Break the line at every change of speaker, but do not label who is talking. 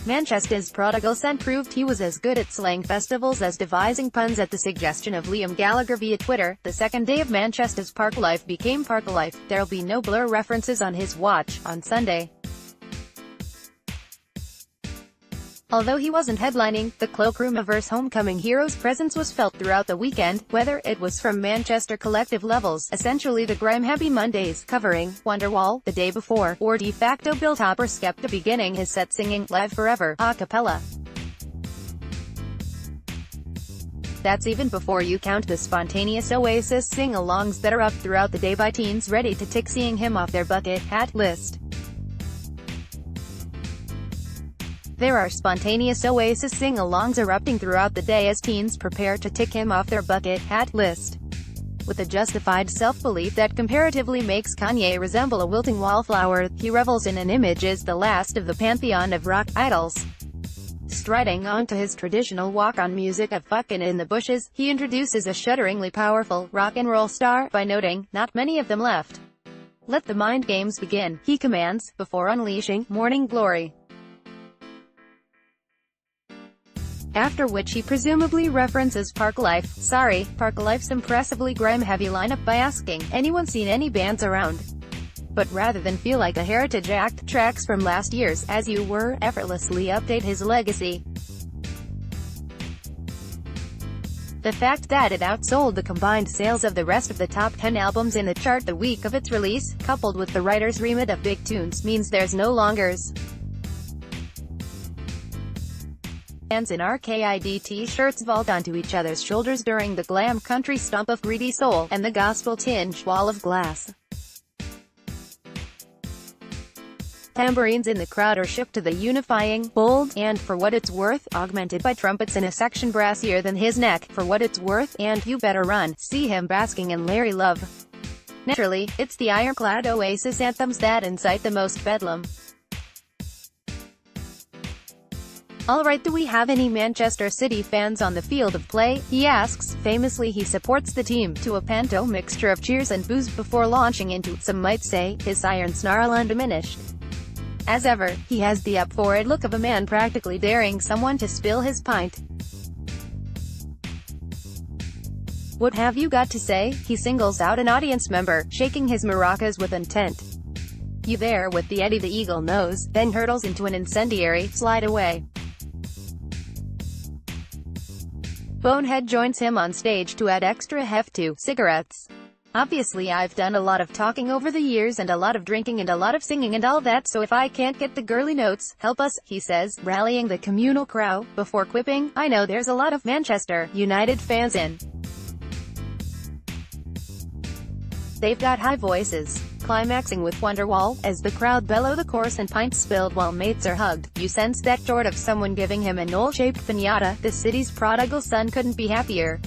Manchester's prodigal son proved he was as good at slang festivals as devising puns at the suggestion of Liam Gallagher via Twitter. The second day of Manchester's Parklife became Parkalife. There'll be no Blur references on his watch, on Sunday. Although he wasn't headlining, the Cloakroom-averse homecoming hero's presence was felt throughout the weekend, whether it was from Manchester collective levels, essentially the Grime Happy Mondays, covering Wonderwall the day before, or de facto Billtopper Skepta beginning his set singing Live Forever a cappella. That's even before you count the spontaneous Oasis sing-alongs that are up throughout the day by teens ready to tick seeing him off their bucket hat list. There are spontaneous Oasis sing-alongs erupting throughout the day as teens prepare to tick him off their bucket hat list. With a justified self-belief that comparatively makes Kanye resemble a wilting wallflower, he revels in an image as the last of the pantheon of rock idols. Striding onto his traditional walk-on music of "Fuckin' in the Bushes," he introduces a shudderingly powerful rock and roll star by noting, "Not many of them left. Let the mind games begin," he commands, before unleashing Morning Glory. After which he presumably references Parklife, sorry, Parkalife's impressively grime-heavy lineup by asking, "Anyone seen any bands around?" But rather than feel like a heritage act, tracks from last year's As You Were effortlessly update his legacy. The fact that it outsold the combined sales of the rest of the top 10 albums in the chart the week of its release, coupled with the writer's remit of big tunes, means there's no longers. Fans in RKID t-shirts vault onto each other's shoulders during the glam country stomp of Greedy Soul, and the gospel-tinged Wall of Glass. Tambourines in the crowd are shook to the unifying, bold, and for what it's worth, augmented by trumpets in a section brassier than his neck, for what it's worth, and You Better Run, see him basking in Larry Love. Naturally, it's the ironclad Oasis anthems that incite the most bedlam. "Alright, do we have any Manchester City fans on the field of play?" he asks. Famously, he supports the team to a panto mixture of cheers and boos before launching into, some might say, his iron snarl undiminished. As ever, he has the up-for-it look of a man practically daring someone to spill his pint. "What have you got to say?" he singles out an audience member, shaking his maracas with intent. "You there with the Eddie the Eagle nose," then hurtles into an incendiary slide away. Bonehead joins him on stage to add extra heft to cigarettes. "Obviously I've done a lot of talking over the years and a lot of drinking and a lot of singing and all that, so if I can't get the girly notes, help us," he says, rallying the communal crowd, before quipping, "I know there's a lot of Manchester United fans in. They've got high voices." Climaxing with Wonderwall, as the crowd bellow the chorus and pints spilled while mates are hugged, you sense that short of someone giving him a knoll-shaped piñata, the city's prodigal son couldn't be happier.